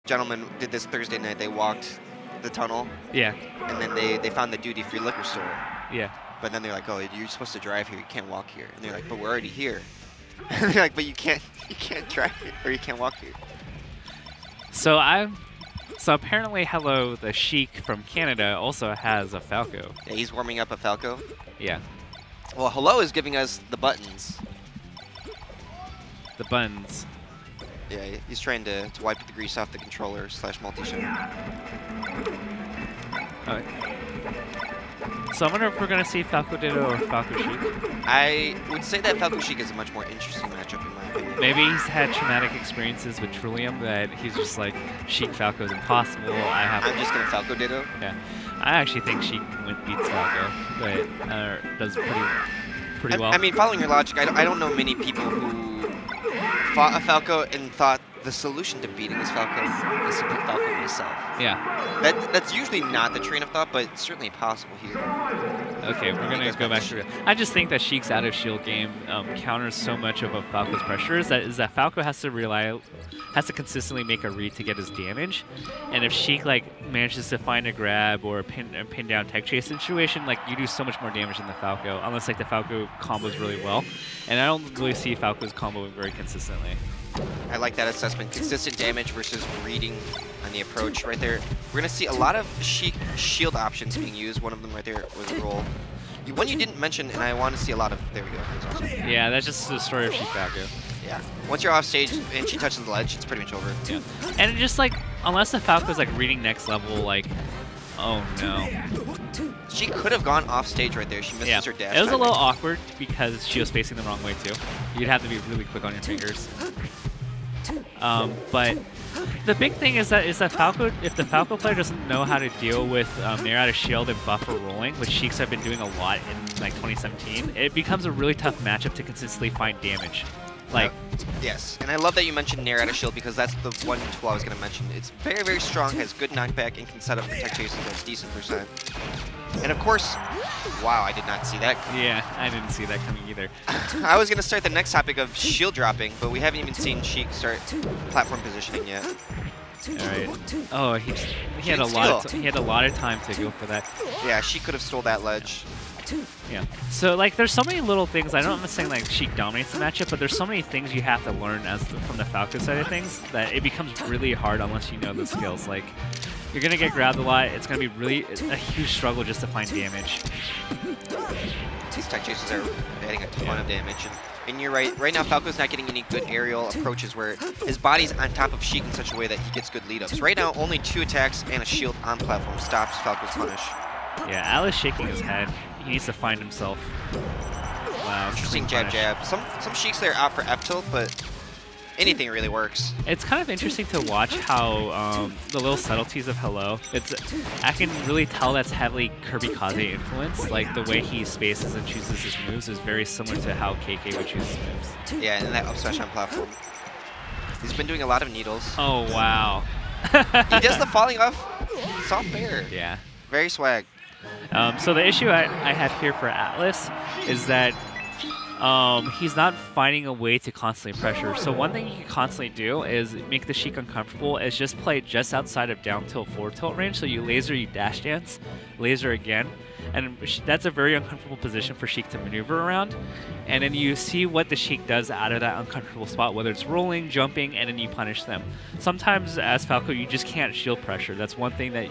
gentlemen did this Thursday night. They walked the tunnel. Yeah. And then they found the duty-free liquor store. Yeah. But then they're like, oh, you're supposed to drive here. You can't walk here. And they're like, but we're already here. And they're like, but you can't drive here, or you can't walk here. So apparently Hello, the Sheik from Canada, also has a Falco. Yeah, he's warming up a Falco. Yeah. Well, Hello is giving us the buttons. The buttons. Yeah, he's trying to wipe the grease off the controller / multi-shot. Okay. So I wonder if we're going to see Falco Ditto or Falco Sheik. I would say that Falco Sheik is a much more interesting matchup in my opinion. Maybe he's had traumatic experiences with Trillium that he's just like, Sheik Falco is impossible. I'm just going to Falco Ditto. Yeah. I actually think Sheik beats Falco, but does pretty well. I mean, following your logic, I don't know many people who fought a Falco and thought the solution to beating this Falco is to pick Falco myself. Yeah. That's usually not the train of thought, but it's certainly possible here. Okay, we're going to go back to it. I just think that Sheik's out of shield game counters so much of a Falco's pressure is that Falco has to consistently make a read to get his damage. And if Sheik manages to find a grab or a pin down tech chase situation, you do so much more damage than the Falco, unless the Falco combos really well. And I don't really see Falco's comboing very consistently. I like that assessment. Consistent damage versus reading on the approach right there. We're going to see a lot of Sheik shield options being used. One of them right there was a roll. One you didn't mention, and I want to see a lot of... There we go. That's awesome. Yeah, that's just the story of Sheik Falco. Yeah. Once you're off stage and she touches the ledge, it's pretty much over. Yeah. And it just unless the Falco's reading next level, oh no. She could have gone off stage right there. She misses her dash. It was a little awkward because she was facing the wrong way too. You'd have to be really quick on your fingers. But the big thing is that Falco, if the Falco player doesn't know how to deal with Nair out of shield and buffer rolling, which Sheiks have been doing a lot in 2017, it becomes a really tough matchup to consistently find damage. Yes, and I love that you mentioned Nair out of shield because that's the one tool I was going to mention. It's very, very strong, has good knockback, and can set up for tech chases at decent %. And of course, wow, I did not see that coming. Yeah, I didn't see that coming either. I was going to start the next topic of shield dropping, but we haven't even seen Sheik start platform positioning yet. All right. Oh, he had a lot of time to go for that. Yeah, she could have stole that ledge. Yeah. So there's so many little things. I'm not saying Sheik dominates the matchup, but there's so many things you have to learn from the Falco side of things that it becomes really hard unless you know the skills. You're gonna get grabbed a lot. It's gonna be really a huge struggle just to find damage. These tech chases are adding a ton of damage, and you're right. Right now, Falco's not getting any good aerial approaches where his body's on top of Sheik in such a way that he gets good lead-ups. Right now, only 2 attacks and a shield on platform stops Falco's punish. Yeah, Alice shaking his head. He needs to find himself. Wow. Interesting jab. Some Sheiks there out for F-tilt, but anything really works. It's kind of interesting to watch how the little subtleties of Hello. I can really tell that's heavily Kirby Kaze influence. The way he spaces and chooses his moves is very similar to how KK would choose his moves. Yeah, and that up smash on platform. He's been doing a lot of needles. Oh wow. He does the falling off soft bear. Yeah. Very swag. So the issue I have here for Atlas is that he's not finding a way to constantly pressure. So one thing you can constantly do is make the Sheik uncomfortable is just play just outside of down tilt, forward tilt range. So you laser, you dash dance, laser again. And that's a very uncomfortable position for Sheik to maneuver around. And then you see what the Sheik does out of that uncomfortable spot, whether it's rolling, jumping, and then you punish them. Sometimes as Falco, you just can't shield pressure. That's one thing that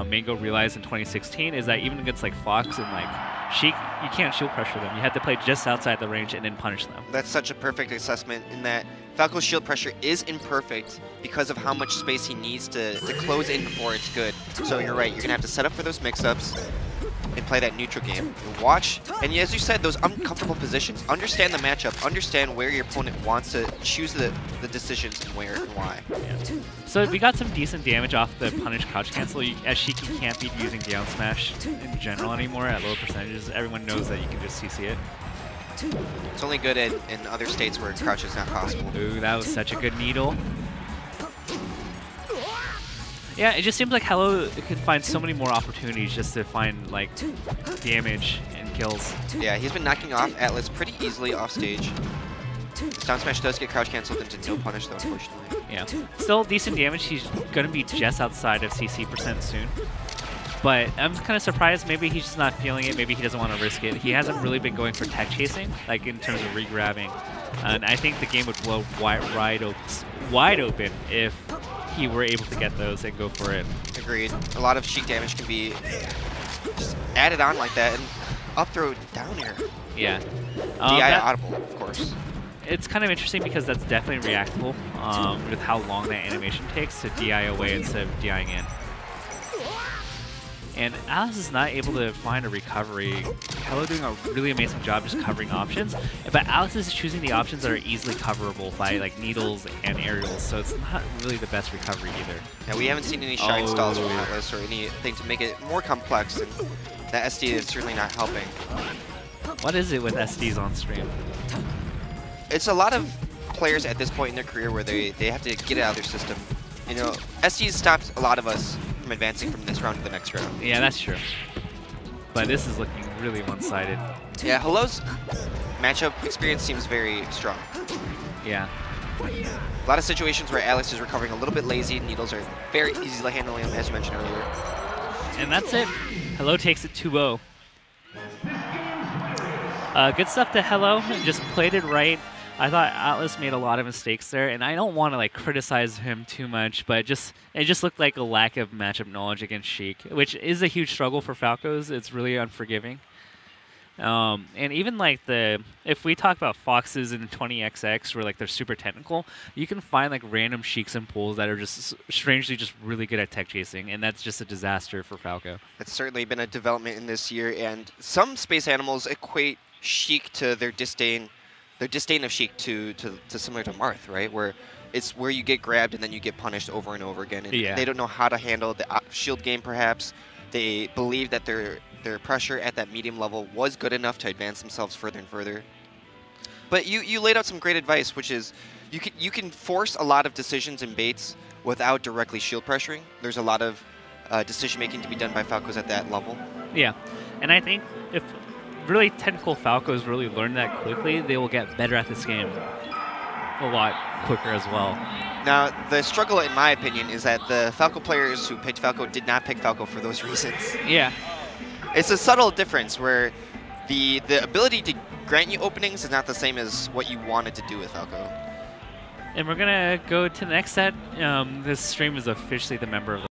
Mango realized in 2016 is that even against Fox and Sheik, you can't shield pressure them. You have to play just outside the range and then punish them. That's such a perfect assessment in that Falco's shield pressure is imperfect because of how much space he needs to close in before it's good. So you're right, you're going to have to set up for those mix-ups and play that neutral game. And watch, and as you said, those uncomfortable positions. Understand the matchup. Understand where your opponent wants to choose the decisions and where and why. Yeah. So we got some decent damage off the punish crouch cancel. As Sheik, you can't be using down smash in general anymore at low percentages. Everyone knows that you can just CC it. It's only good in other states where crouch is not possible. Ooh, that was such a good needle. Yeah, it just seems like Hello can find so many more opportunities just to find damage and kills. Yeah, he's been knocking off Atlas pretty easily off stage. His down smash does get crouch canceled into no punish though, unfortunately. Yeah. Still decent damage. He's going to be just outside of CC % soon. But I'm kind of surprised. Maybe he's just not feeling it. Maybe he doesn't want to risk it. He hasn't really been going for tech chasing, like in terms of re-grabbing. And I think the game would blow wide open if he were able to get those and go for it. Agreed. A lot of Sheik damage can be just added on like that. And up throw, down air. Yeah. DI audible, of course. It's kind of interesting because that's definitely reactable with how long that animation takes to DI away instead of DIing in. And Alice is not able to find a recovery. Hello doing a really amazing job just covering options, but Alice is choosing the options that are easily coverable by like needles and aerials, so it's not really the best recovery either. Yeah, we haven't seen any shine stalls from Atlas or anything to make it more complex, and that SD is certainly not helping. What is it with SDs on stream? It's a lot of players at this point in their career where they have to get it out of their system. You know, SDs stopped a lot of us from advancing from this round to the next round. Yeah, that's true. But this is looking really one-sided. Yeah, Hello's matchup experience seems very strong. Yeah. A lot of situations where Alex is recovering a little bit lazy. Needles are very easy to handle, as you mentioned earlier. And that's it. Hello takes it 2-0. Good stuff to Hello. Just played it right. I thought Atlas made a lot of mistakes there, and I don't want to like criticize him too much, but it just looked like a lack of matchup knowledge against Sheik, which is a huge struggle for Falcos. It's really unforgiving. And even like if we talk about Foxes in 20XX where like they're super technical, you can find like random Sheiks and pools that are just strangely just really good at tech chasing, and that's just a disaster for Falco. It's certainly been a development in this year, and some space animals equate Sheik to their disdain of Sheik to similar to Marth, right? Where it's where you get grabbed and then you get punished over and over again. And they don't know how to handle the shield game, perhaps. They believe that their pressure at that medium level was good enough to advance themselves further and further. But you laid out some great advice, which is you can force a lot of decisions and baits without directly shield pressuring. There's a lot of decision-making to be done by Falcos at that level. Yeah, and I think if really technical Falcos really learn that quickly, they will get better at this game a lot quicker as well. Now, the struggle, in my opinion, is that the Falco players who picked Falco did not pick Falco for those reasons. Yeah. It's a subtle difference where the ability to grant you openings is not the same as what you wanted to do with Falco. And we're going to go to the next set. This stream is officially the member of the